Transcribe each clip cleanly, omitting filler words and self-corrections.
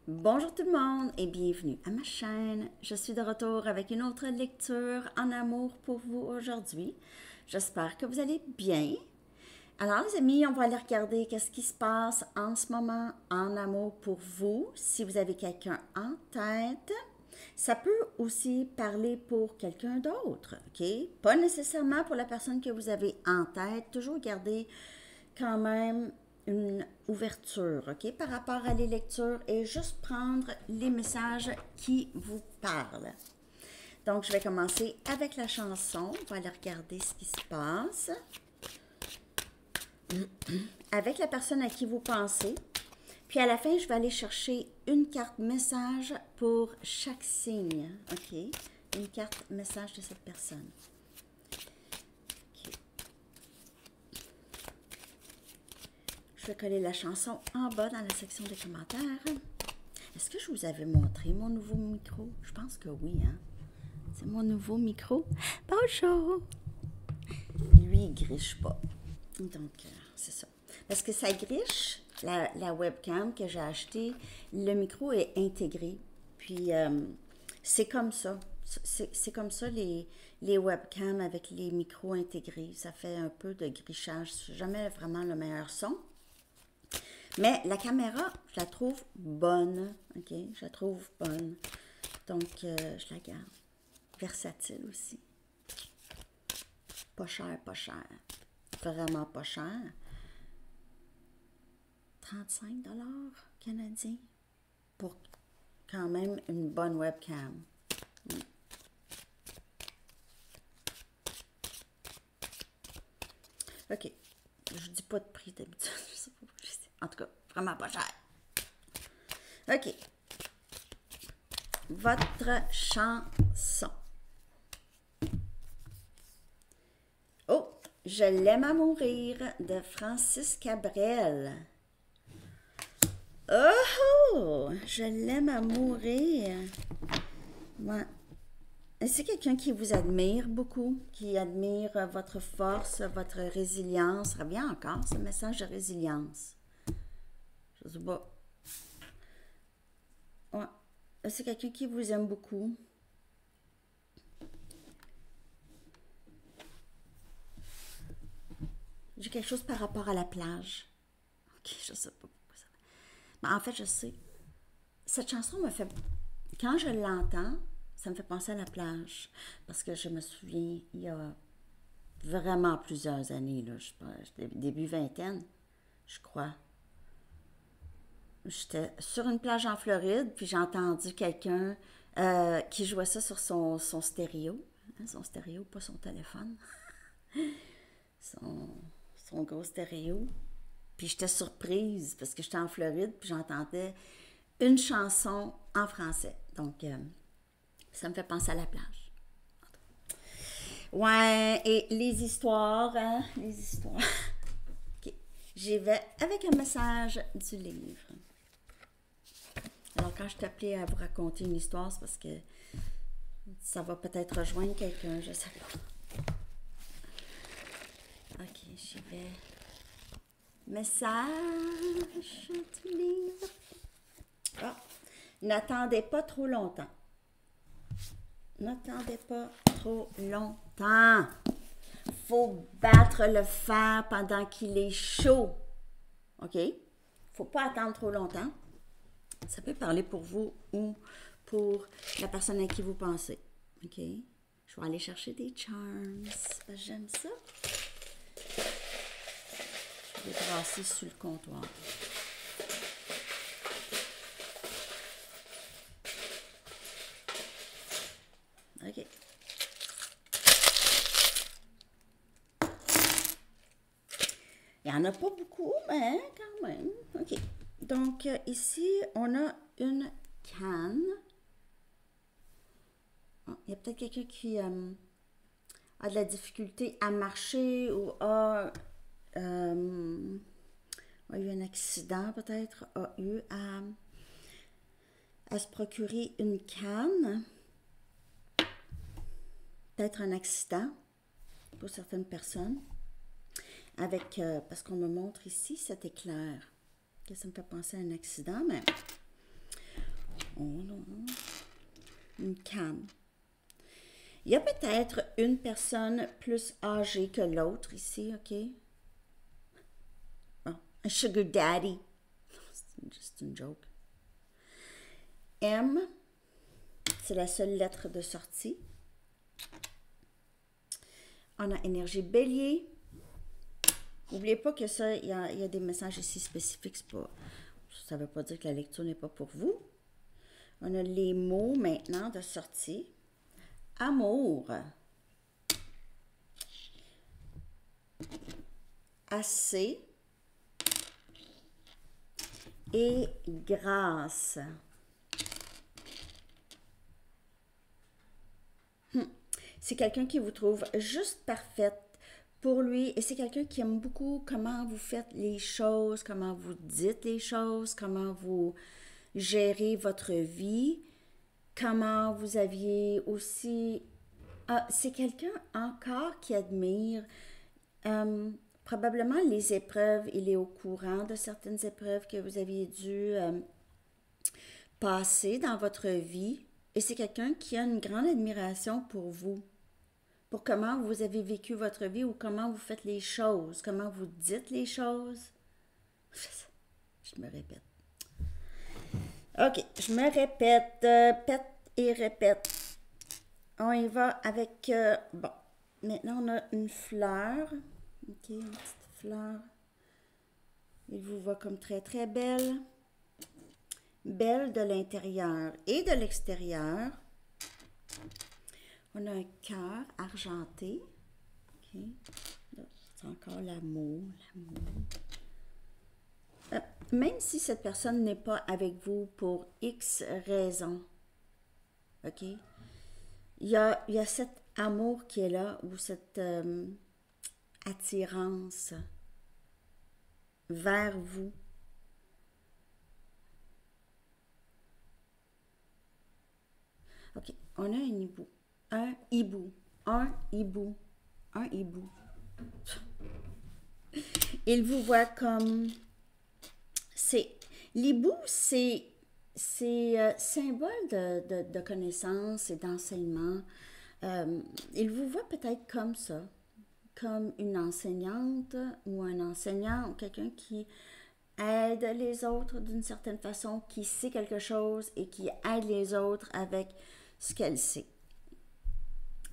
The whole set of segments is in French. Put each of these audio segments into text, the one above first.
Bonjour tout le monde et bienvenue à ma chaîne. Je suis de retour avec une autre lecture en amour pour vous aujourd'hui. J'espère que vous allez bien. Alors les amis, on va aller regarder qu'est-ce qui se passe en ce moment en amour pour vous. Si vous avez quelqu'un en tête, ça peut aussi parler pour quelqu'un d'autre, ok? Pas nécessairement pour la personne que vous avez en tête. Toujours garder quand même une ouverture, ok, par rapport à les lectures et juste prendre les messages qui vous parlent. Donc, je vais commencer avec la chanson. On va aller regarder ce qui se passe. Avec la personne à qui vous pensez. Puis à la fin, je vais aller chercher une carte message pour chaque signe, ok? Une carte message de cette personne. Je vais coller la chanson en bas dans la section des commentaires. Est-ce que je vous avais montré mon nouveau micro? Je pense que oui, hein? C'est mon nouveau micro. Bonjour! Lui, il griche pas. Donc, c'est ça. Parce que ça griche, la webcam que j'ai achetée, le micro est intégré. Puis, c'est comme ça. C'est comme ça les webcams avec les micros intégrés. Ça fait un peu de grichage. C'est jamais vraiment le meilleur son. Mais la caméra, je la trouve bonne, ok? Je la trouve bonne. Donc, je la garde. Versatile aussi. Pas cher, pas cher. Vraiment pas cher. 35 $ canadiens pour quand même une bonne webcam. Ok. Je dis pas de prix d'habitude. Je sais pas. En tout cas, vraiment pas cher. OK. Votre chanson. Oh, Je l'aime à mourir de Francis Cabrel. Oh, je l'aime à mourir. Ouais. C'est quelqu'un qui vous admire beaucoup, qui admire votre force, votre résilience. Revient encore ce message de résilience. Je sais pas. Ouais. C'est quelqu'un qui vous aime beaucoup. J'ai quelque chose par rapport à la plage. Ok, je sais pas pourquoi ça. Mais en fait, je sais. Cette chanson me fait... Quand je l'entends, ça me fait penser à la plage. Parce que je me souviens, il y a vraiment plusieurs années, là, je sais pas, début vingtaine, je crois. J'étais sur une plage en Floride, puis j'ai entendu quelqu'un qui jouait ça sur son stéréo. Hein, son stéréo, pas son téléphone. son gros stéréo. Puis j'étais surprise parce que j'étais en Floride, puis j'entendais une chanson en français. Donc, ça me fait penser à la plage. Ouais, et les histoires, hein, les histoires. OK. J'y vais avec un message du livre. Alors, quand je t'appelais à vous raconter une histoire, c'est parce que ça va peut-être rejoindre quelqu'un, je sais pas. OK, j'y vais. Message du livre. Ah, n'attendez pas trop longtemps. N'attendez pas trop longtemps. Faut battre le fer pendant qu'il est chaud. OK? Faut pas attendre trop longtemps. Ça peut parler pour vous ou pour la personne à qui vous pensez. OK? Je vais aller chercher des charms. J'aime ça. Je vais brasser sur le comptoir. OK. Il n'y en a pas beaucoup, mais quand même. OK. Donc, ici, on a une canne. Oh, il y a peut-être quelqu'un qui a de la difficulté à marcher ou a eu un accident, peut-être, a eu à se procurer une canne. Peut-être un accident pour certaines personnes. Avec, parce qu'on me montre ici cet éclair. Ça me fait penser à un accident, mais calme. Il y a peut-être une personne plus âgée que l'autre ici, OK? Bon, un sugar daddy. C'est juste une joke. M, c'est la seule lettre de sortie. On a énergie bélier. N'oubliez pas que ça, il y a des messages ici spécifiques. Ça ne veut pas dire que la lecture n'est pas pour vous. On a les mots maintenant de sortie. Amour. Assez. Et grâce. C'est quelqu'un qui vous trouve juste parfaite pour lui et c'est quelqu'un qui aime beaucoup comment vous faites les choses, comment vous dites les choses, comment vous gérez votre vie, comment vous aviez aussi... c'est quelqu'un encore qui admire probablement les épreuves. Il est au courant de certaines épreuves que vous aviez dû passer dans votre vie et c'est quelqu'un qui a une grande admiration pour vous, pour comment vous avez vécu votre vie ou comment vous faites les choses, comment vous dites les choses. Je me répète. OK, je me répète, pète et répète. On y va avec, bon, maintenant on a une fleur. OK, une petite fleur. Il vous voit comme très, très belle. Belle de l'intérieur et de l'extérieur. On a un cœur argenté. OK. C'est encore l'amour, même si cette personne n'est pas avec vous pour X raisons, OK? Il y a cet amour qui est là, ou cette attirance vers vous. OK, on a un hibou. Un hibou. Un hibou. Un hibou. Il vous voit comme... L'hibou, c'est symbole de connaissance et d'enseignement. Il vous voit peut-être comme ça, comme une enseignante ou un enseignant ou quelqu'un qui aide les autres d'une certaine façon, qui sait quelque chose et qui aide les autres avec ce qu'elle sait.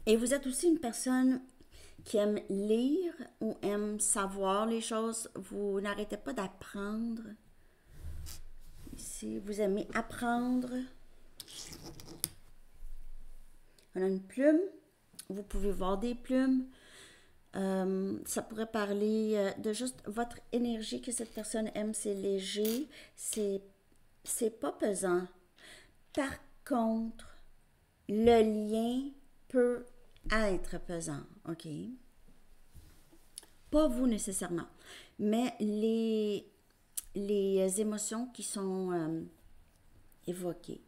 Et vous êtes aussi une personne qui aime lire ou aime savoir les choses. Vous n'arrêtez pas d'apprendre. Ici, vous aimez apprendre. On a une plume. Vous pouvez voir des plumes. Ça pourrait parler de juste votre énergie que cette personne aime. C'est léger. C'est pas pesant. Par contre, le lien peut être pesant. OK? Pas vous nécessairement. Mais les émotions qui sont évoquées.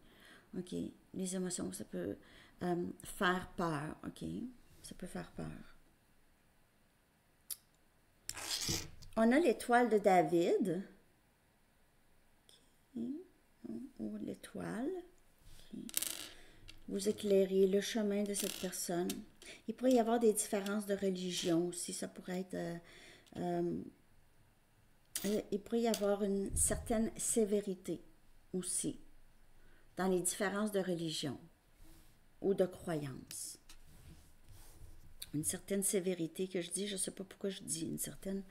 OK? Les émotions, ça peut faire peur. OK? Ça peut faire peur. On a l'étoile de David. OK? Ou l'étoile. OK? Vous éclairez le chemin de cette personne. Il pourrait y avoir des différences de religion aussi. Ça pourrait être... il pourrait y avoir une certaine sévérité aussi dans les différences de religion ou de croyance. Une certaine sévérité que je dis, je ne sais pas pourquoi je dis une certaine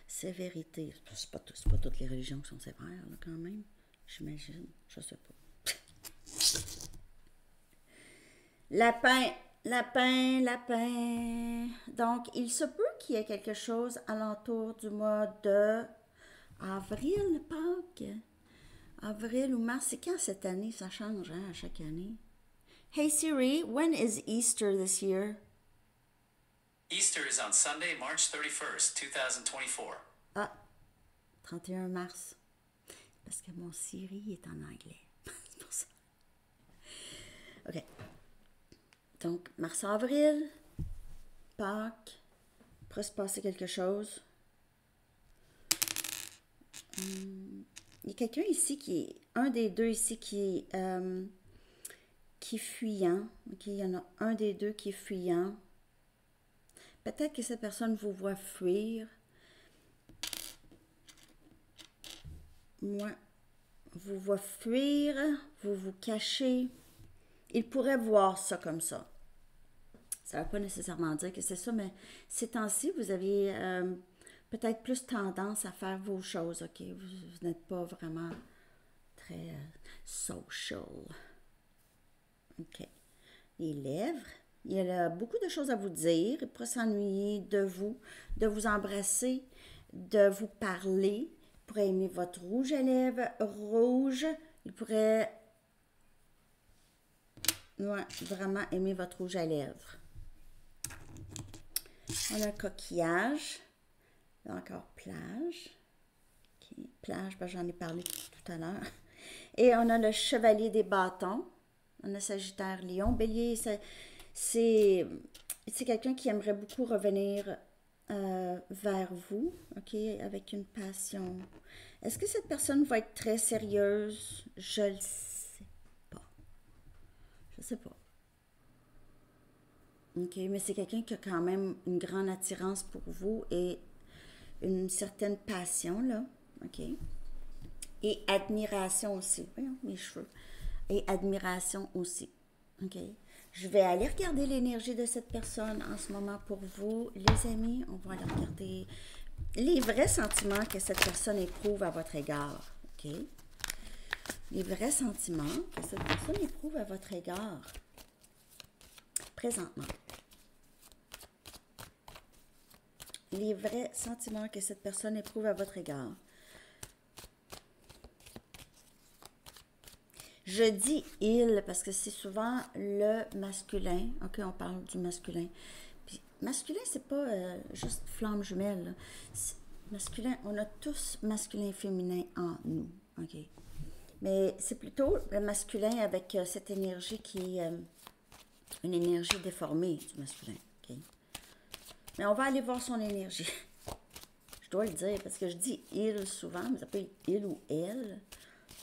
sévérité. C'est pas toutes les religions qui sont sévères, là, quand même. J'imagine, je ne sais pas. Lapin, lapin, lapin. Donc, il se peut qu'il y ait quelque chose alentour du mois de avril, Pâques. Avril ou mars, c'est quand cette année? Ça change, hein, à chaque année. Hey Siri, when is Easter this year? Easter is on Sunday, March 31st, 2024. Ah, 31 mars. Parce que mon Siri est en anglais. C'est pour ça. OK. Donc, mars-avril, Pâques, il pourrait se passer quelque chose. Il y a quelqu'un ici un des deux ici qui qui est fuyant. OK, il y en a un des deux qui est fuyant. Peut-être que cette personne vous voit fuir. Moi, vous voit fuir, vous vous cachez. Il pourrait voir ça comme ça. Ça ne veut pas nécessairement dire que c'est ça, mais ces temps-ci, vous avez peut-être plus tendance à faire vos choses, OK? Vous n'êtes pas vraiment très social. OK. Les lèvres. Il a beaucoup de choses à vous dire. Il pourrait s'ennuyer de vous embrasser, de vous parler. Il pourrait aimer votre rouge à lèvres rouge. Il pourrait vraiment aimer votre rouge à lèvres. On a coquillage. Là encore plage. Okay. Plage, ben, j'en ai parlé tout à l'heure. Et on a le chevalier des bâtons. On a Sagittaire, Lion. Bélier, c'est quelqu'un qui aimerait beaucoup revenir vers vous, OK, avec une passion. Est-ce que cette personne va être très sérieuse? Je le sais pas. Je sais pas. OK, mais c'est quelqu'un qui a quand même une grande attirance pour vous et une certaine passion, là. OK. Et admiration aussi. Voyons, mes cheveux. Et admiration aussi. OK. Je vais aller regarder l'énergie de cette personne en ce moment pour vous, les amis. On va aller regarder les vrais sentiments que cette personne éprouve à votre égard. OK? Les vrais sentiments que cette personne éprouve à votre égard présentement. Les vrais sentiments que cette personne éprouve à votre égard. Je dis « il » parce que c'est souvent le masculin. OK, on parle du masculin. Puis, masculin, c'est pas juste flamme jumelle. Masculin, on a tous masculin et féminin en nous. OK. Mais c'est plutôt le masculin avec cette énergie qui est une énergie déformée du masculin. OK. Mais on va aller voir son énergie. Je dois le dire parce que je dis « il » souvent, mais ça peut être « il » ou « elle ».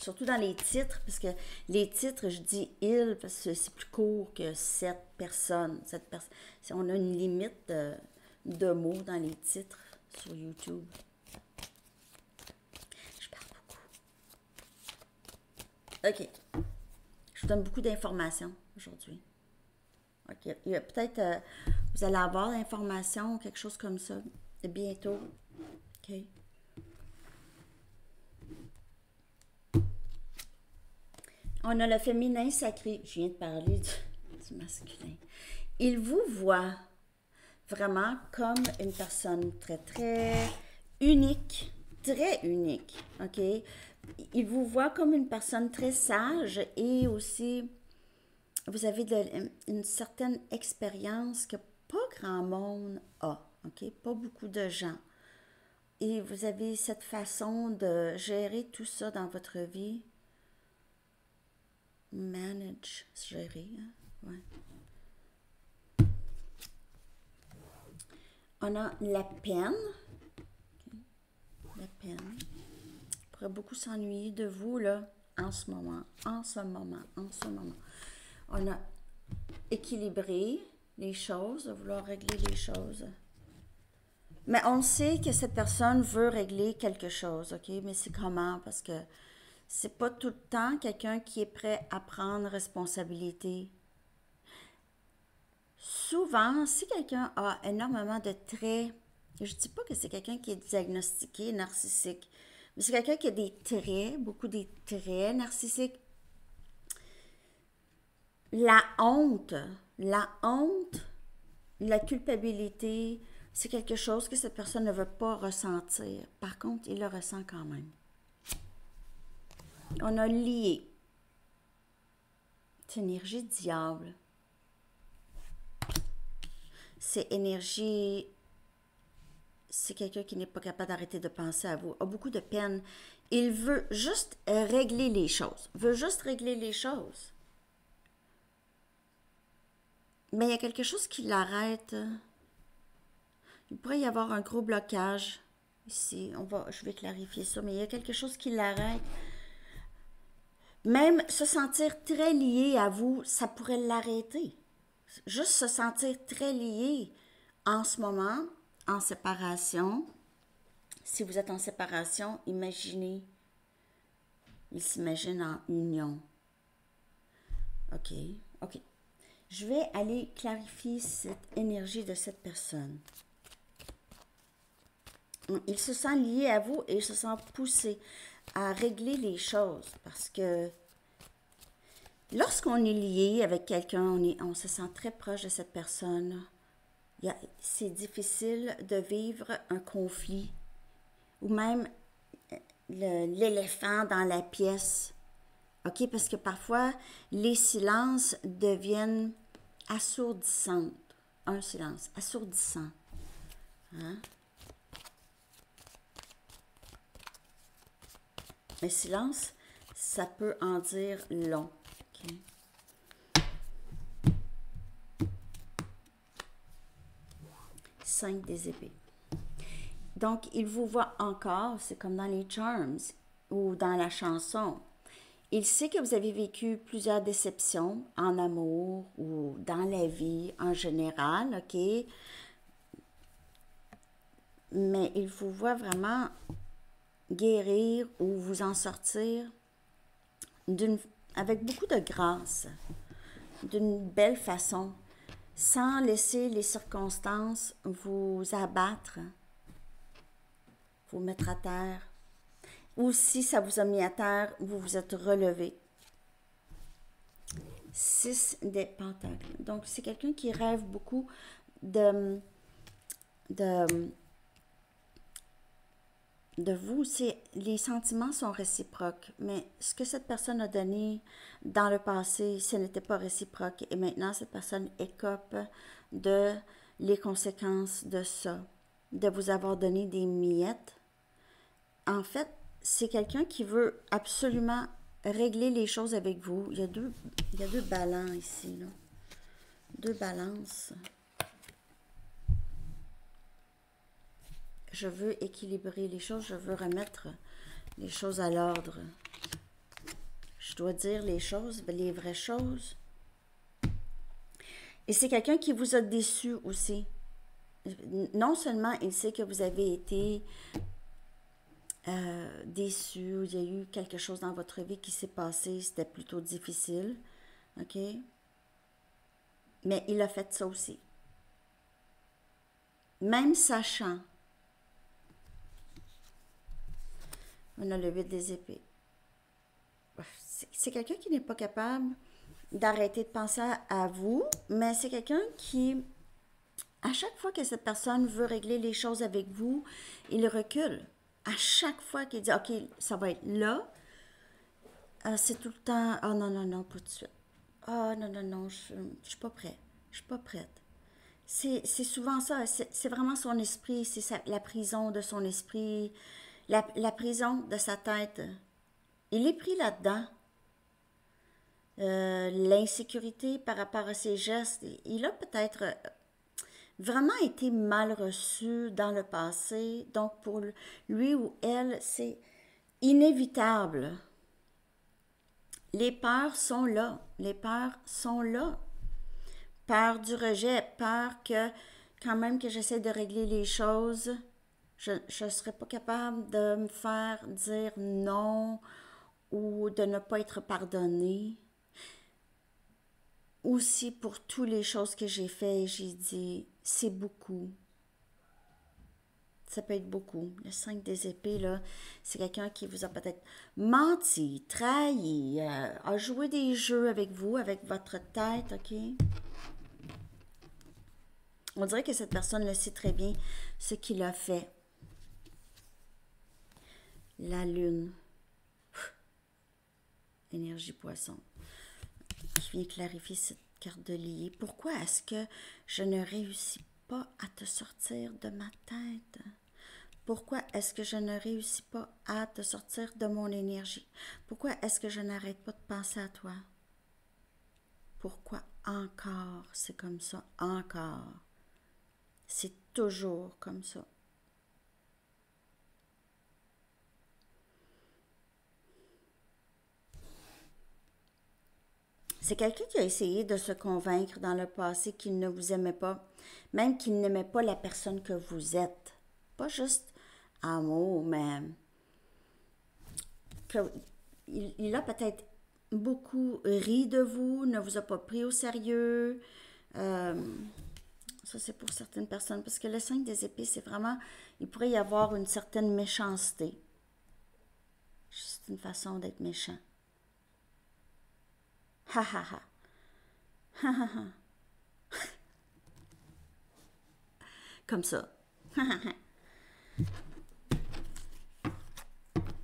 Surtout dans les titres, parce que les titres, je dis « il » parce que c'est plus court que « cette personne ». On a une limite de mots dans les titres sur YouTube. Je parle beaucoup. OK. Je vous donne beaucoup d'informations aujourd'hui. OK. Il y a peut-être, vous allez avoir l'information ou quelque chose comme ça bientôt. OK. On a le féminin sacré. Je viens de parler du masculin. Il vous voit vraiment comme une personne très, très unique. Très unique. OK? Il vous voit comme une personne très sage et aussi, vous avez une certaine expérience que pas grand monde a. OK? Pas beaucoup de gens. Et vous avez cette façon de gérer tout ça dans votre vie. Manage, gérer, hein? Ouais. On a la peine. Okay. La peine. On pourrait beaucoup s'ennuyer de vous, là, en ce moment. On a équilibré les choses, vouloir régler les choses. Mais on sait que cette personne veut régler quelque chose, OK? Mais c'est comment? Parce que c'est pas tout le temps quelqu'un qui est prêt à prendre responsabilité. Souvent, si quelqu'un a énormément de traits, je dis pas que c'est quelqu'un qui est diagnostiqué narcissique, mais c'est quelqu'un qui a des traits, beaucoup des traits narcissiques. La honte, la culpabilité, c'est quelque chose que cette personne ne veut pas ressentir. Par contre, il le ressent quand même. On a lié. C'est énergie diable. C'est énergie... C'est quelqu'un qui n'est pas capable d'arrêter de penser à vous. A beaucoup de peine. Il veut juste régler les choses. Mais il y a quelque chose qui l'arrête. Il pourrait y avoir un gros blocage ici. Je vais clarifier ça, mais il y a quelque chose qui l'arrête. Même se sentir très lié à vous, ça pourrait l'arrêter. Juste se sentir très lié en ce moment, en séparation. Si vous êtes en séparation, imaginez, il s'imagine en union. OK, OK. Je vais aller clarifier cette énergie de cette personne. Il se sent lié à vous et il se sent poussé à régler les choses parce que lorsqu'on est lié avec quelqu'un, on se sent très proche de cette personne. C'est difficile de vivre un conflit ou même l'éléphant dans la pièce. OK? Parce que parfois, les silences deviennent assourdissants. Un silence assourdissant. Hein? Le silence, ça peut en dire long. Okay? Cinq des épées. Donc, il vous voit encore, c'est comme dans les Charms ou dans la chanson. Il sait que vous avez vécu plusieurs déceptions en amour ou dans la vie en général, OK? Mais il vous voit vraiment guérir ou vous en sortir avec beaucoup de grâce, d'une belle façon, sans laisser les circonstances vous abattre, vous mettre à terre. Ou si ça vous a mis à terre, vous vous êtes relevé. 6 des pentacles. Donc, c'est quelqu'un qui rêve beaucoup de vous. Les sentiments sont réciproques, mais ce que cette personne a donné dans le passé, ce n'était pas réciproque. Et maintenant, cette personne écope de les conséquences de ça, de vous avoir donné des miettes. En fait, c'est quelqu'un qui veut absolument régler les choses avec vous. Il y a deux ballons ici, là. 2 balances. Je veux équilibrer les choses, je veux remettre les choses à l'ordre. Je dois dire les choses, les vraies choses. Et c'est quelqu'un qui vous a déçu aussi. Non seulement il sait que vous avez été déçu, il y a eu quelque chose dans votre vie qui s'est passé, c'était plutôt difficile, OK? Mais il a fait ça aussi. Même sachant, on a le 8 des épées. C'est quelqu'un qui n'est pas capable d'arrêter de penser à vous, mais c'est quelqu'un qui, à chaque fois que cette personne veut régler les choses avec vous, il recule. À chaque fois qu'il dit, OK, ça va être là, c'est tout le temps, oh non, non, non, pas tout de suite. Oh non, non, non, je suis pas prête. Je suis pas prête. C'est souvent ça, c'est vraiment son esprit, c'est la prison de son esprit, la prison de sa tête. Il est pris là-dedans. L'insécurité par rapport à ses gestes, il a peut-être vraiment été mal reçu dans le passé. Donc, pour lui ou elle, c'est inévitable. Les peurs sont là. Les peurs sont là. Peur du rejet, peur que, quand même que j'essaie de régler les choses, je ne serais pas capable de me faire dire non ou de ne pas être pardonnée. Aussi pour toutes les choses que j'ai fait, j'ai dit, c'est beaucoup. Ça peut être beaucoup. Le 5 des épées, là, c'est quelqu'un qui vous a peut-être menti, trahi, a joué des jeux avec vous, avec votre tête, OK? On dirait que cette personne le sait très bien ce qu'il a fait. La lune. Énergie poisson. Je viens clarifier cette carte de lier. Pourquoi est-ce que je ne réussis pas à te sortir de ma tête? Pourquoi est-ce que je ne réussis pas à te sortir de mon énergie? Pourquoi est-ce que je n'arrête pas de penser à toi? Pourquoi encore c'est comme ça? Encore. C'est toujours comme ça. C'est quelqu'un qui a essayé de se convaincre dans le passé qu'il ne vous aimait pas, même qu'il n'aimait pas la personne que vous êtes. Pas juste amour, mais il a peut-être beaucoup ri de vous, ne vous a pas pris au sérieux. Ça, c'est pour certaines personnes, parce que le 5 des épées, c'est vraiment, il pourrait y avoir une certaine méchanceté. C'est une façon d'être méchant. Ha ha ha. Ha ha ha. Comme ça.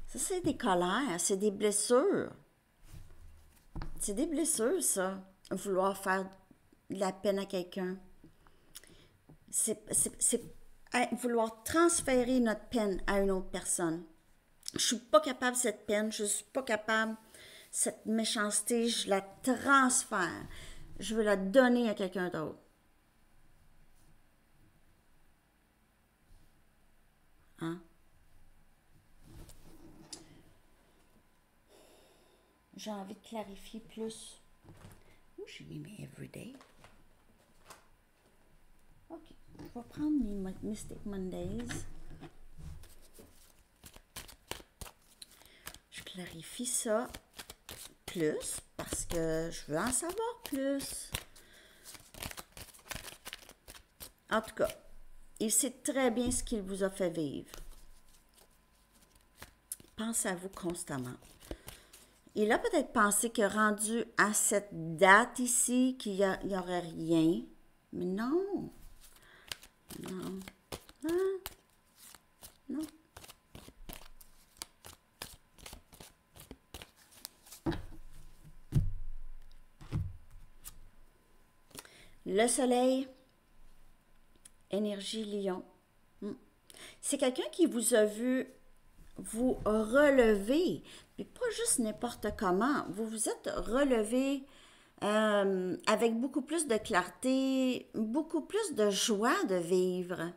Ça, c'est des colères, c'est des blessures. C'est des blessures, ça. Vouloir faire de la peine à quelqu'un. C'est vouloir transférer notre peine à une autre personne. Je suis pas capable de cette peine, je suis pas capable cette méchanceté, je la transfère. Je veux la donner à quelqu'un d'autre. Hein? J'ai envie de clarifier plus. Où j'ai mis mes everyday? Ok, je vais prendre mes Mystic Mondays. Je clarifie ça plus parce que je veux en savoir plus. En tout cas, il sait très bien ce qu'il vous a fait vivre. Pense à vous constamment. Il a peut-être pensé que rendu à cette date ici, qu'il n'y aurait rien. Mais non. Non. Ah. Non. Le soleil, énergie lion. C'est quelqu'un qui vous a vu vous relever, puis pas juste n'importe comment. Vous vous êtes relevé avec beaucoup plus de clarté, beaucoup plus de joie de vivre,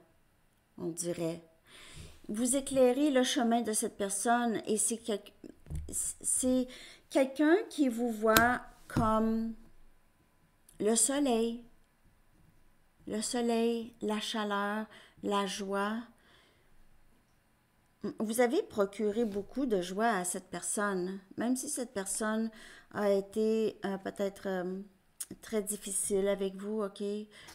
on dirait. Vous éclairez le chemin de cette personne et c'est quelqu'un qui vous voit comme le soleil, la chaleur, la joie. Vous avez procuré beaucoup de joie à cette personne, même si cette personne a été peut-être très difficile avec vous, ok?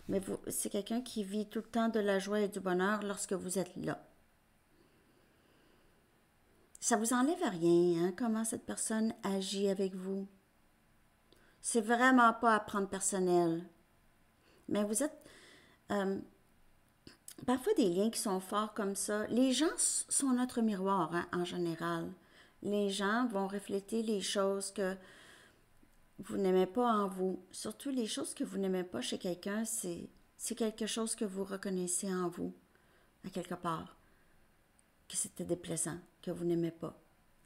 Mais c'est quelqu'un qui vit tout le temps de la joie et du bonheur lorsque vous êtes là. Ça vous enlève rien, hein, comment cette personne agit avec vous. C'est vraiment pas à prendre personnel. Mais vous êtes parfois des liens qui sont forts comme ça. Les gens sont notre miroir, hein, en général. Les gens vont refléter les choses que vous n'aimez pas en vous. Surtout les choses que vous n'aimez pas chez quelqu'un, c'est quelque chose que vous reconnaissez en vous, à quelque part. Que c'était déplaisant, que vous n'aimez pas.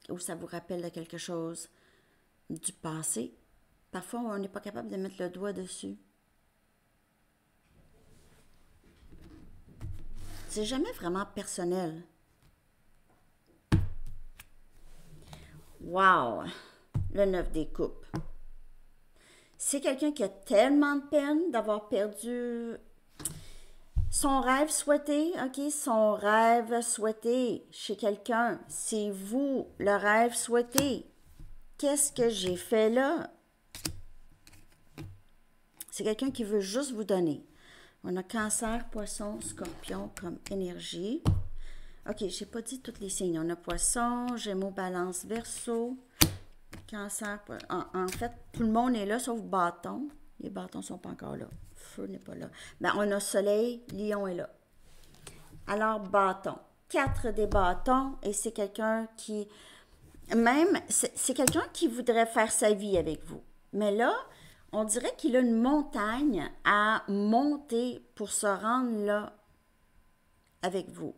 Ou ça vous rappelle de quelque chose du passé. Parfois, on n'est pas capable de mettre le doigt dessus. C'est jamais vraiment personnel. Wow! Le 9 des coupes. C'est quelqu'un qui a tellement de peine d'avoir perdu son rêve souhaité, ok? Son rêve souhaité chez quelqu'un. C'est vous, le rêve souhaité. Qu'est-ce que j'ai fait là? C'est quelqu'un qui veut juste vous donner. On a Cancer, Poisson, Scorpion comme énergie. Ok, je n'ai pas dit tous les signes. On a Poisson, Gémeaux, Balance, Verseau, Cancer. En fait, tout le monde est là sauf Bâton. Les bâtons ne sont pas encore là. Feu n'est pas là. Ben, on a Soleil, Lion est là. Alors, Bâton. 4 des bâtons et c'est quelqu'un qui... Même, c'est quelqu'un qui voudrait faire sa vie avec vous. Mais là, on dirait qu'il a une montagne à monter pour se rendre là avec vous.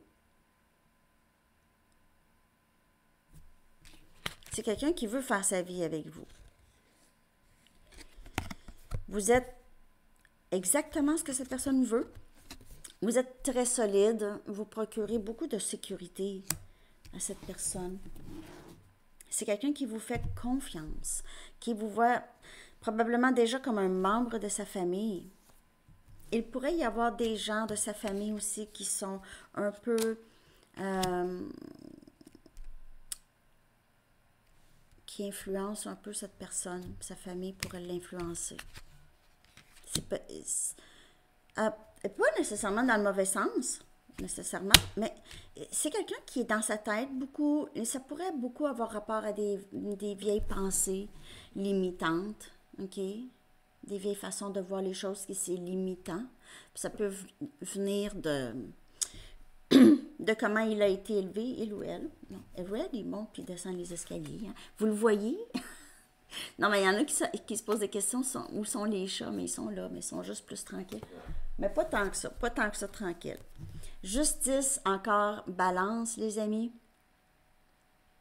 C'est quelqu'un qui veut faire sa vie avec vous. Vous êtes exactement ce que cette personne veut. Vous êtes très solide. Vous procurez beaucoup de sécurité à cette personne. C'est quelqu'un qui vous fait confiance, qui vous voit... probablement déjà comme un membre de sa famille. Il pourrait y avoir des gens de sa famille aussi qui sont un peu... qui influencent un peu cette personne. Sa famille pourrait l'influencer. C'est pas nécessairement dans le mauvais sens, nécessairement, mais c'est quelqu'un qui est dans sa tête beaucoup, et ça pourrait beaucoup avoir rapport à des vieilles pensées limitantes, ok? Des vieilles façons de voir les choses qui c'est limitant. Puis ça peut venir de comment il a été élevé, il ou elle. Non, elle, il monte puis descend les escaliers. Hein. Vous le voyez? Non, mais il y en a qui se posent des questions, où sont les chats, mais ils sont là, mais ils sont juste plus tranquilles. Mais pas tant que ça tranquille. Justice, encore, balance, les amis.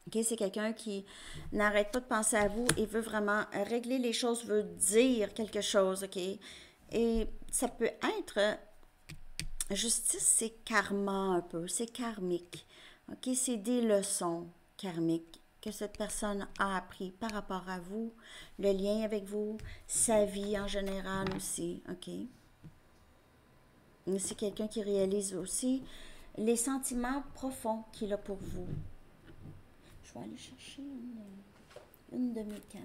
OK, c'est quelqu'un qui n'arrête pas de penser à vous et veut vraiment régler les choses, veut dire quelque chose, OK? Et ça peut être... Justice, c'est karma un peu, c'est karmique. OK, c'est des leçons karmiques que cette personne a appris par rapport à vous, le lien avec vous, sa vie en général aussi, OK? Mais c'est quelqu'un qui réalise aussi les sentiments profonds qu'il a pour vous. Je vais aller chercher une de mes cartes.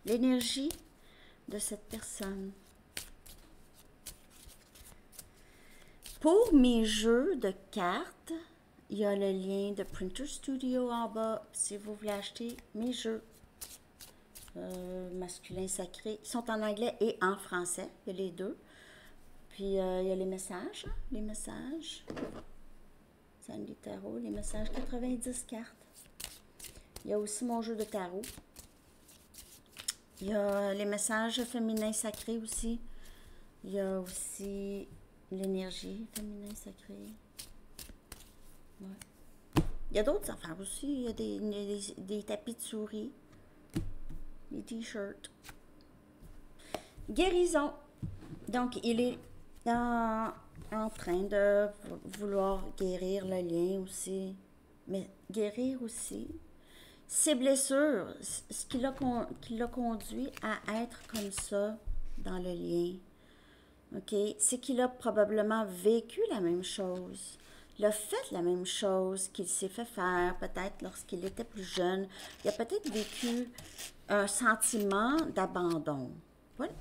L'énergie de cette personne. Pour mes jeux de cartes, il y a le lien de Printer Studio en bas. Si vous voulez acheter mes jeux masculins sacrés, ils sont en anglais et en français. Il y a les deux. Puis il y a les messages. Les messages. Sandy Tarot. Les messages 90 cartes. Il y a aussi mon jeu de tarot. Il y a les messages féminins sacrés aussi. Il y a aussi l'énergie féminin sacrée. Ouais. Il y a d'autres affaires aussi. Il y a des tapis de souris. Des t-shirts. Guérison. Donc, il est en train de vouloir guérir le lien aussi. Mais guérir aussi ses blessures, ce qui l'a conduit à être comme ça dans le lien. OK? C'est qu'il a probablement vécu la même chose. Il a fait la même chose qu'il s'est fait faire, peut-être lorsqu'il était plus jeune. Il a peut-être vécu un sentiment d'abandon.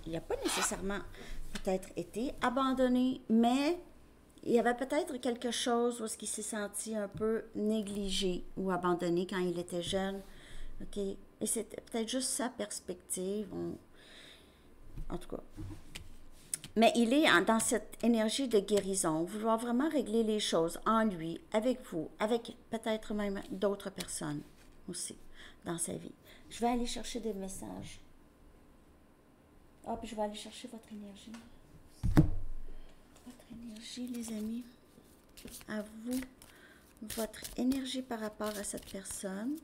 Il n'a pas nécessairement peut-être été abandonné, mais il y avait peut-être quelque chose où il s'est senti un peu négligé ou abandonné quand il était jeune. OK? Et c'était peut-être juste sa perspective. En tout cas. Mais il est dans cette énergie de guérison, vouloir vraiment régler les choses en lui, avec vous, avec peut-être même d'autres personnes aussi dans sa vie. Je vais aller chercher des messages. Ah, puis je vais aller chercher votre énergie. Votre énergie, les amis. À vous. Votre énergie par rapport à cette personne.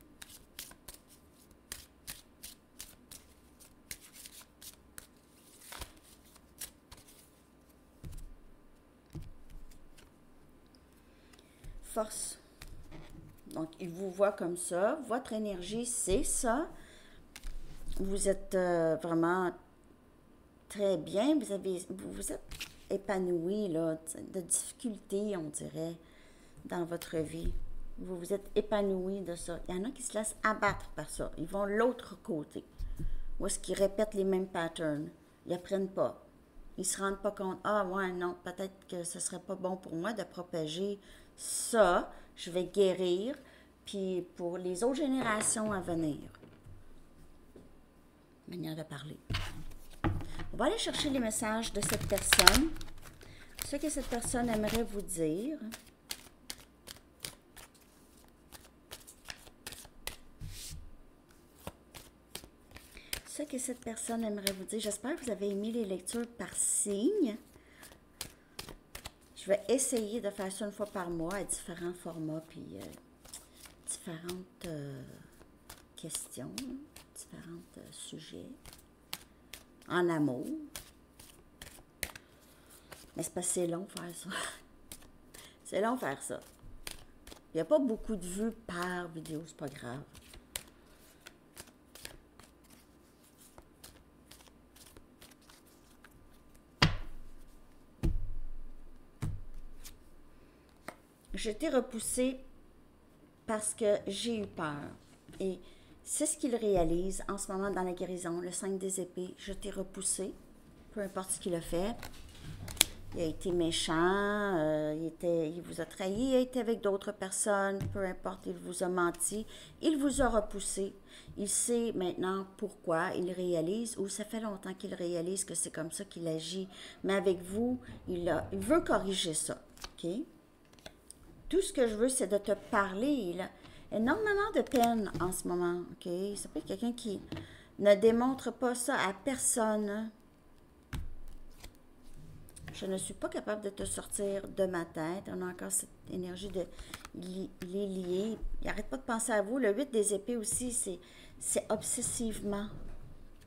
Force. Donc, il vous voit comme ça. Votre énergie, c'est ça. Vous êtes vraiment très bien. Vous êtes épanoui, là, de difficultés, on dirait, dans votre vie. Vous vous êtes épanoui de ça. Il y en a qui se laissent abattre par ça. Ils vont de l'autre côté. Ou est-ce qu'ils répètent les mêmes patterns? Ils n'apprennent pas. Ils ne se rendent pas compte. Ah ouais, non, peut-être que ce ne serait pas bon pour moi de propager ça. Je vais guérir. Puis pour les autres générations à venir. Manière de parler. On va aller chercher les messages de cette personne. Ce que cette personne aimerait vous dire. Ce que cette personne aimerait vous dire. J'espère que vous avez aimé les lectures par signe. Je vais essayer de faire ça une fois par mois à différents formats, puis différentes questions, différents sujets. En amour. Mais c'est pas si long faire ça. C'est long faire ça. Il n'y a pas beaucoup de vues par vidéo, c'est pas grave. Je t'ai repoussé parce que j'ai eu peur. Et c'est ce qu'il réalise en ce moment dans la guérison, le 5 des épées. Je t'ai repoussé, peu importe ce qu'il a fait. Il a été méchant, il vous a trahi, il a été avec d'autres personnes, peu importe, il vous a menti, il vous a repoussé. Il sait maintenant pourquoi, il réalise, ou ça fait longtemps qu'il réalise que c'est comme ça qu'il agit. Mais avec vous, il veut corriger ça, ok? Tout ce que je veux, c'est de te parler. Il a énormément de peine en ce moment, ok? Ça peut être quelqu'un qui ne démontre pas ça à personne. Je ne suis pas capable de te sortir de ma tête. On a encore cette énergie de... Il est lié. Il n'arrête pas de penser à vous. Le 8 des épées aussi, c'est obsessivement.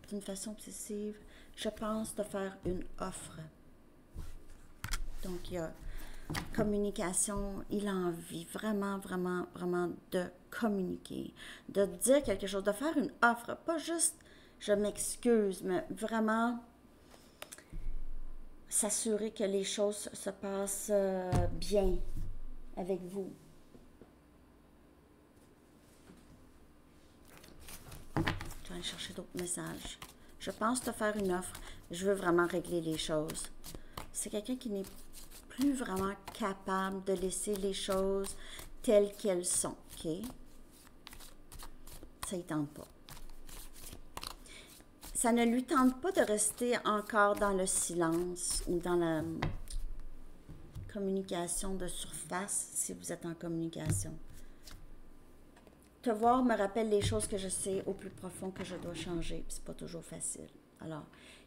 D'une façon obsessive. Je pense te faire une offre. Donc, il y a communication. Il a envie vraiment, vraiment, vraiment de communiquer. De dire quelque chose. De faire une offre. Pas juste, je m'excuse, mais vraiment... s'assurer que les choses se passent bien avec vous. Je vais aller chercher d'autres messages. Je pense te faire une offre. Je veux vraiment régler les choses. C'est quelqu'un qui n'est plus vraiment capable de laisser les choses telles qu'elles sont. OK? Ça ne tente pas. Ça ne lui tente pas de rester encore dans le silence ou dans la communication de surface, si vous êtes en communication. Te voir me rappelle les choses que je sais au plus profond que je dois changer. C'est pas toujours facile. Alors,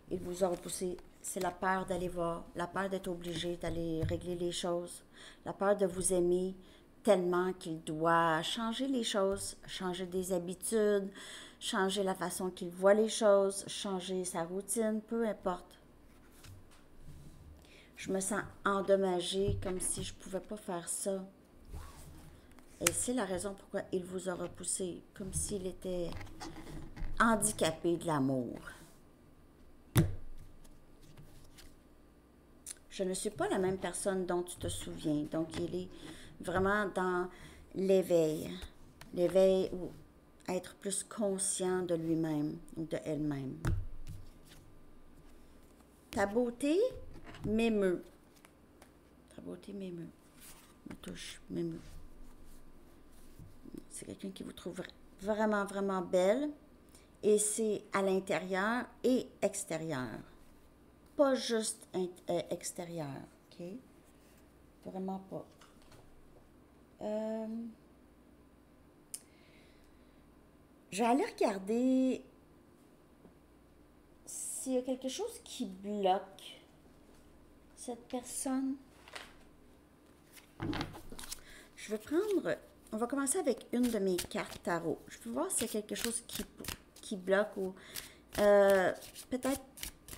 il vous a repoussé. C'est la peur d'aller voir, la peur d'être obligé d'aller régler les choses, la peur de vous aimer tellement qu'il doit changer les choses, changer des habitudes, changer la façon qu'il voit les choses, changer sa routine, peu importe. Je me sens endommagée, comme si je ne pouvais pas faire ça. Et c'est la raison pourquoi il vous a repoussé, comme s'il était handicapé de l'amour. Je ne suis pas la même personne dont tu te souviens. Donc, il est vraiment dans l'éveil. L'éveil ou être plus conscient de lui-même ou de elle-même. Ta beauté m'émeut. Ta beauté m'émeut. Me touche, m'émeut. C'est quelqu'un qui vous trouve vraiment, vraiment belle. Et c'est à l'intérieur et extérieur. Pas juste extérieur, OK? Vraiment pas. Je vais aller regarder s'il y a quelque chose qui bloque cette personne. Je vais prendre... On va commencer avec une de mes cartes tarot. Je vais voir s'il y a quelque chose qui bloque ou peut-être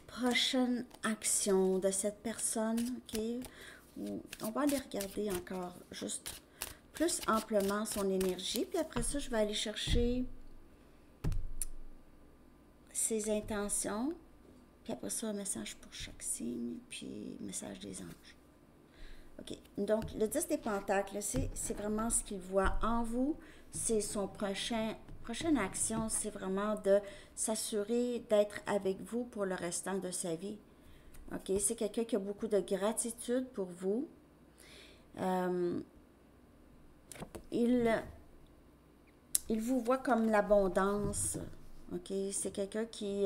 prochaine action de cette personne, OK? On va aller regarder encore juste plus amplement son énergie. Puis après ça, je vais aller chercher ses intentions. Puis après ça, un message pour chaque signe. Puis message des anges. OK. Donc, le 10 des pentacles, c'est vraiment ce qu'il voit en vous. C'est son prochaine action, c'est vraiment de s'assurer d'être avec vous pour le restant de sa vie. OK? C'est quelqu'un qui a beaucoup de gratitude pour vous. Il vous voit comme l'abondance. OK? C'est quelqu'un qui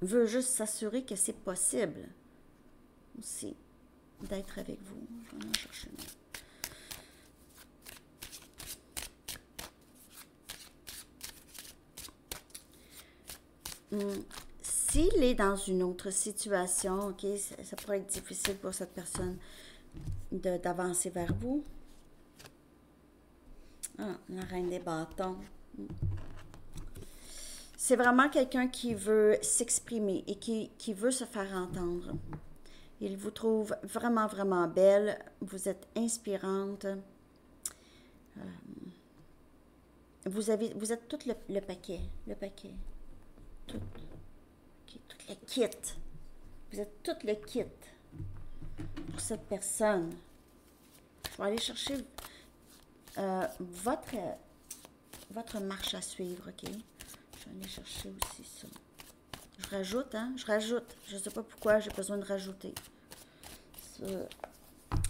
veut juste s'assurer que c'est possible aussi d'être avec vous. Je vais en chercher une autre. S'il est dans une autre situation, OK, ça pourrait être difficile pour cette personne d'avancer vers vous. Ah, la reine des bâtons. C'est vraiment quelqu'un qui veut s'exprimer et qui veut se faire entendre. Il vous trouve vraiment, vraiment belle. Vous êtes inspirante. Vous êtes tout le paquet. Le paquet. Tout, ok, tout le kit. Vous êtes tout le kit pour cette personne. Je vais aller chercher votre marche à suivre, ok? Je vais aller chercher aussi ça. Je rajoute, hein? Je rajoute. Je ne sais pas pourquoi j'ai besoin de rajouter.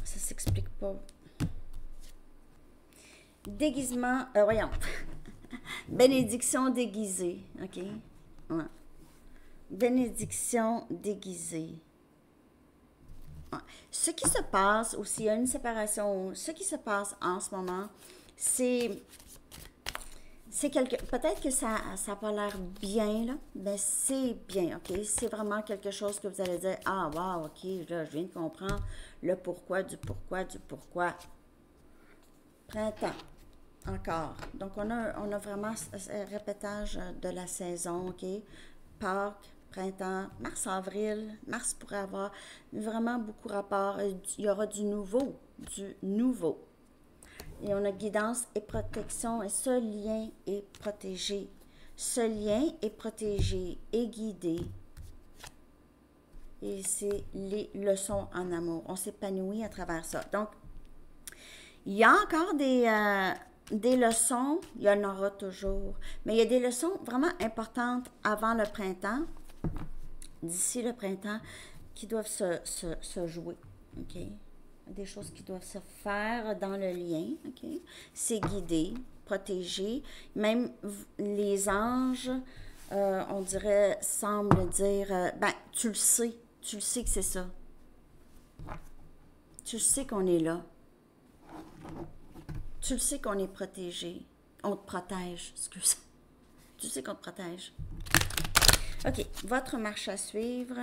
Ça s'explique pas. Déguisement, voyons. Bénédiction déguisée, ok? Ouais. Bénédiction déguisée. Ouais. Ce qui se passe, ou s'il y a une séparation, ce qui se passe en ce moment, c'est peut-être que ça n'a pas l'air bien, là, mais c'est bien, ok? C'est vraiment quelque chose que vous allez dire, ah, wow, ok, là, je viens de comprendre le pourquoi, du pourquoi, du pourquoi. Printemps, encore. Donc, on a vraiment ce répétage de la saison, ok? Pâques, printemps, mars, avril. Mars pourrait avoir vraiment beaucoup rapport. Il y aura du nouveau, du nouveau. Et on a guidance et protection, et ce lien est protégé. Ce lien est protégé et guidé. Et c'est les leçons en amour. On s'épanouit à travers ça. Donc, il y a encore des leçons, il y en aura toujours, mais il y a des leçons vraiment importantes avant le printemps, d'ici le printemps, qui doivent se jouer, ok? Des choses qui doivent se faire dans le lien, ok? C'est guidé, protégé. Même les anges, on dirait, semblent dire, ben, tu le sais que c'est ça. Tu le sais qu'on est là. Tu le sais qu'on est protégé. On te protège, excuse. Tu sais qu'on te protège. OK, votre marche à suivre.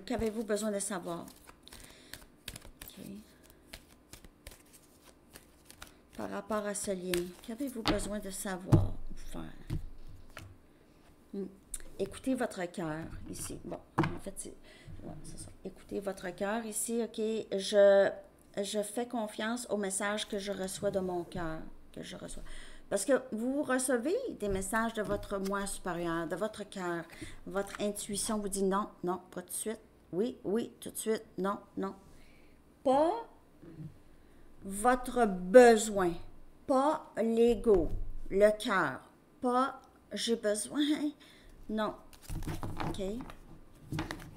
Qu'avez-vous besoin de savoir? OK. Par rapport à ce lien, qu'avez-vous besoin de savoir ou faire? Écoutez votre cœur ici. Bon, en fait, c'est ça. Écoutez votre cœur ici, OK? Je fais confiance au message que je reçois de mon cœur, que je reçois. Parce que vous recevez des messages de votre moi supérieur, de votre cœur. Votre intuition vous dit non, non, pas tout de suite. Oui, oui, tout de suite. Non, non. Pas votre besoin, pas l'ego, le cœur, pas j'ai besoin. Non. OK?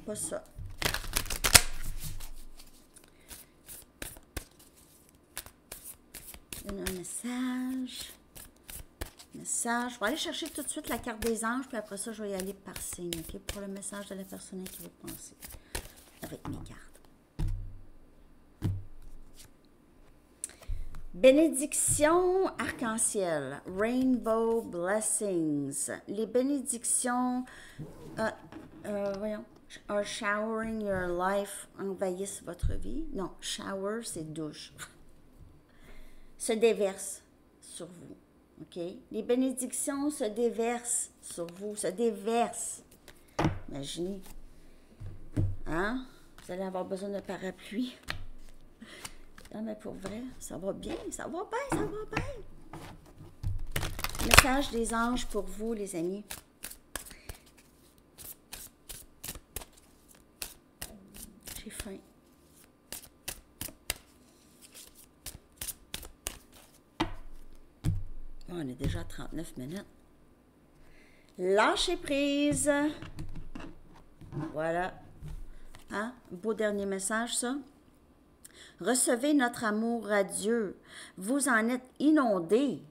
Pas ça. Donne un message. Message. Je vais aller chercher tout de suite la carte des anges, puis après ça, je vais y aller par signe, OK? Pour le message de la personne à qui vous pensez. Avec mes cartes. Bénédiction arc-en-ciel. Rainbow blessings. Les bénédictions, voyons, are showering your life, envahissent votre vie. Non, shower, c'est douche. Se déverse sur vous. OK? Les bénédictions se déversent sur vous, se déversent. Imaginez. Hein? Vous allez avoir besoin de parapluie. Non, mais pour vrai, ça va bien, ça va bien, ça va bien. Message des anges pour vous, les amis. J'ai faim. On est déjà à 39 minutes. Lâchez prise. Voilà. Hein? Beau dernier message, ça. Recevez notre amour radieux. Vous en êtes inondés.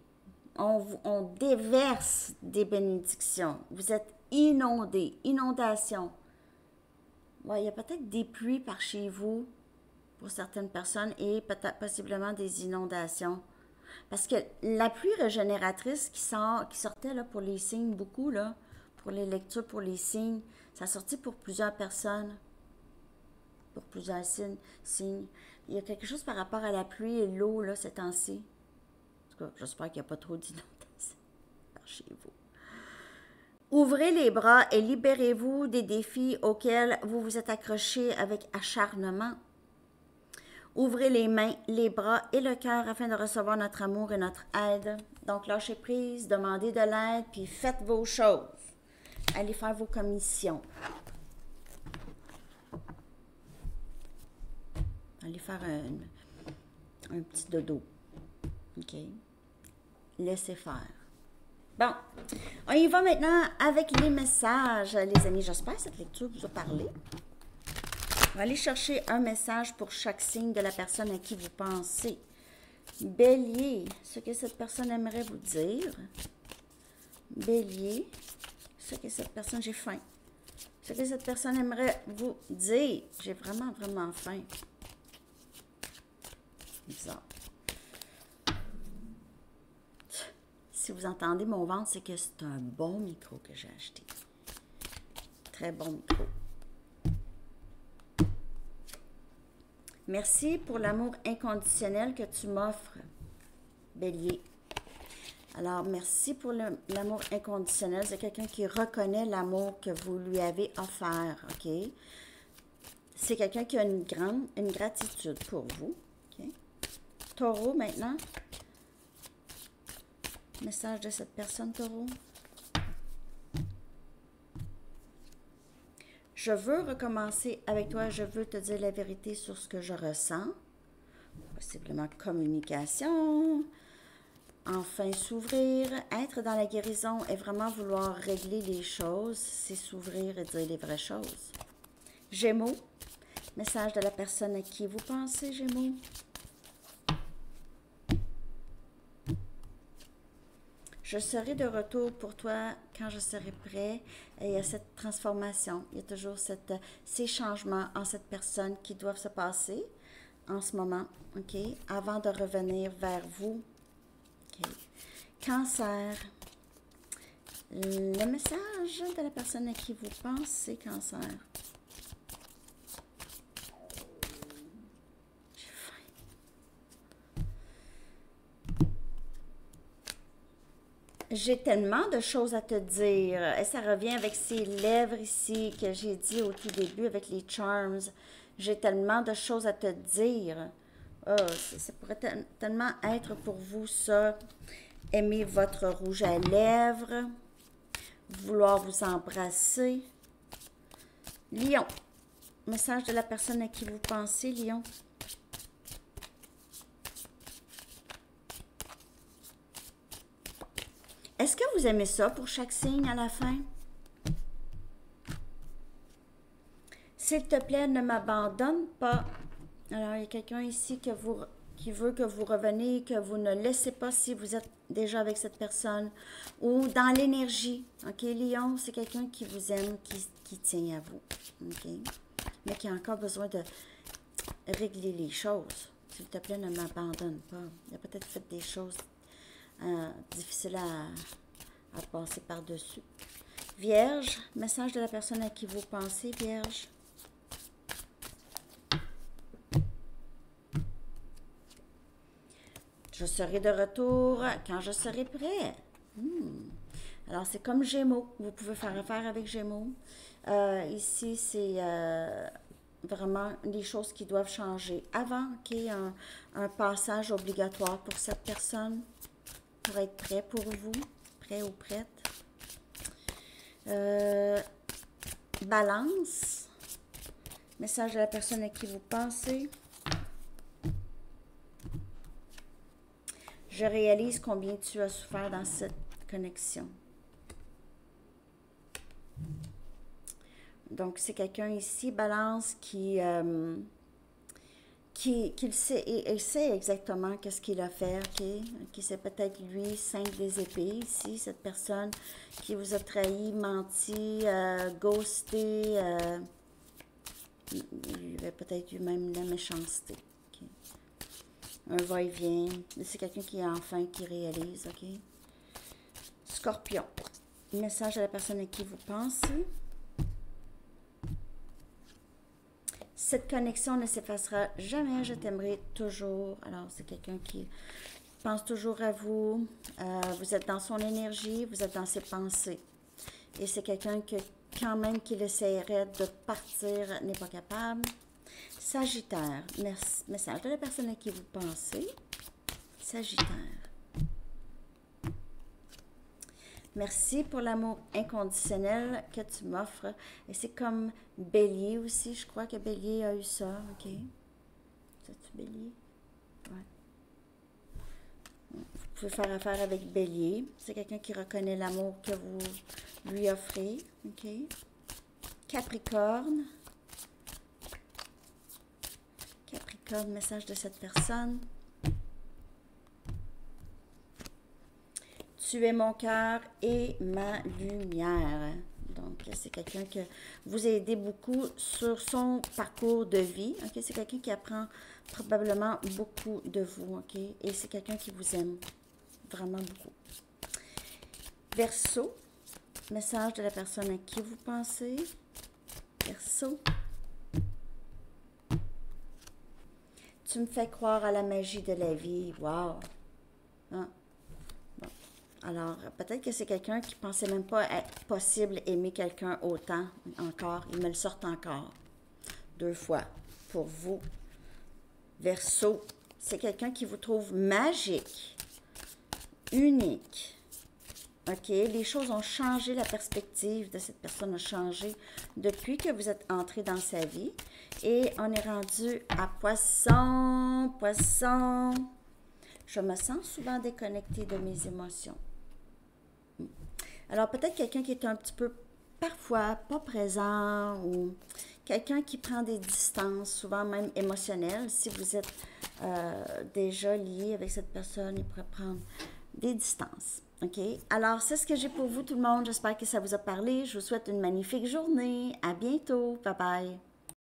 On déverse des bénédictions. Vous êtes inondés. Inondation. Ouais, il y a peut-être des pluies par chez vous pour certaines personnes et peut-être possiblement des inondations. Parce que la pluie régénératrice qui sortait là, pour les signes, beaucoup, là, pour les lectures, pour les signes, ça a sorti pour plusieurs personnes, pour plusieurs signes. Il y a quelque chose par rapport à la pluie et l'eau, là, ces temps-ci. En tout cas, j'espère qu'il n'y a pas trop d'inondations par chez vous. Ouvrez les bras et libérez-vous des défis auxquels vous vous êtes accrochés avec acharnement. Ouvrez les mains, les bras et le cœur afin de recevoir notre amour et notre aide. Donc, lâchez prise, demandez de l'aide, puis faites vos choses. Allez faire vos commissions. Allez faire un petit dodo. OK? Laissez faire. Bon, on y va maintenant avec les messages, les amis. J'espère que cette lecture vous a parlé. On va aller chercher un message pour chaque signe de la personne à qui vous pensez. Bélier, ce que cette personne aimerait vous dire. Bélier, ce que cette personne, j'ai faim. Ce que cette personne aimerait vous dire. J'ai vraiment, vraiment faim. Bizarre. Si vous entendez mon ventre, c'est que c'est un bon micro que j'ai acheté. Très bon micro. Merci pour l'amour inconditionnel que tu m'offres, Bélier. Alors, merci pour l'amour inconditionnel. C'est quelqu'un qui reconnaît l'amour que vous lui avez offert, OK? C'est quelqu'un qui a une gratitude pour vous, OK? Taureau, maintenant. Message de cette personne, Taureau. Je veux recommencer avec toi, je veux te dire la vérité sur ce que je ressens. Possiblement communication. Enfin s'ouvrir, être dans la guérison et vraiment vouloir régler les choses, c'est s'ouvrir et dire les vraies choses. Gémeaux, message de la personne à qui vous pensez, Gémeaux. Je serai de retour pour toi quand je serai prêt. Et il y a cette transformation, il y a toujours ces changements en cette personne qui doivent se passer en ce moment, OK, avant de revenir vers vous. OK. Cancer. Le message de la personne à qui vous pensez, Cancer. J'ai tellement de choses à te dire. Et ça revient avec ces lèvres ici que j'ai dit au tout début avec les charms. J'ai tellement de choses à te dire. Oh, ça pourrait tellement être pour vous ça. Aimer votre rouge à lèvres. Vouloir vous embrasser. Lion. Message de la personne à qui vous pensez, Lion. Est-ce que vous aimez ça pour chaque signe à la fin? S'il te plaît, ne m'abandonne pas. Alors, il y a quelqu'un ici qui veut que vous reveniez, que vous ne laissez pas si vous êtes déjà avec cette personne. Ou dans l'énergie. OK, Lion, c'est quelqu'un qui vous aime, qui tient à vous. OK? Mais qui a encore besoin de régler les choses. S'il te plaît, ne m'abandonne pas. Il a peut-être fait des choses difficile à passer par-dessus. Vierge, message de la personne à qui vous pensez, Vierge. Je serai de retour quand je serai prêt. Alors, c'est comme Gémeaux. Vous pouvez faire affaire avec Gémeaux. Ici, c'est vraiment des choses qui doivent changer avant qu'il y ait un passage obligatoire pour cette personne. Pour être prêt pour vous, prêt ou prête. Balance. Message de la personne à qui vous pensez. Je réalise combien tu as souffert dans cette connexion. Donc, c'est quelqu'un ici, Balance, qui sait exactement qu'est-ce qu'il a fait, qui c'est peut-être lui, 5 des épées ici, cette personne qui vous a trahi, menti, ghosté, il avait peut-être eu même la méchanceté. Okay. Un va-et-vient, c'est quelqu'un qui enfin qui réalise, OK? Scorpion, message à la personne à qui vous pensez. Cette connexion ne s'effacera jamais, je t'aimerai toujours. Alors, c'est quelqu'un qui pense toujours à vous. Vous êtes dans son énergie, vous êtes dans ses pensées. Et c'est quelqu'un que, quand même, qu'il essaierait de partir, n'est pas capable. Sagittaire, message de la personne à qui vous pensez. Sagittaire. Merci pour l'amour inconditionnel que tu m'offres. Et c'est comme Bélier aussi, je crois que Bélier a eu ça, ok? C'est-tu Bélier? Ouais. Vous pouvez faire affaire avec Bélier. C'est quelqu'un qui reconnaît l'amour que vous lui offrez, ok? Capricorne. Capricorne, message de cette personne. Tu es mon cœur et ma lumière. Donc, c'est quelqu'un que vous aidez beaucoup sur son parcours de vie. Ok, c'est quelqu'un qui apprend probablement beaucoup de vous. Ok, et c'est quelqu'un qui vous aime vraiment beaucoup. Verseau, message de la personne à qui vous pensez. Verseau. Tu me fais croire à la magie de la vie. Wow! Hein? Bon. Alors, peut-être que c'est quelqu'un qui ne pensait même pas être possible aimer quelqu'un autant encore. Il me le sort encore. 2 fois pour vous. Verseau, c'est quelqu'un qui vous trouve magique, unique. OK? Les choses ont changé, la perspective de cette personne a changé depuis que vous êtes entré dans sa vie. Et on est rendu à Poisson. Poisson. Je me sens souvent déconnectée de mes émotions. Alors, peut-être quelqu'un qui est un petit peu, parfois, pas présent ou quelqu'un qui prend des distances, souvent même émotionnelles. Si vous êtes déjà lié avec cette personne, il pourrait prendre des distances. OK? Alors, c'est ce que j'ai pour vous, tout le monde. J'espère que ça vous a parlé. Je vous souhaite une magnifique journée. À bientôt. Bye bye.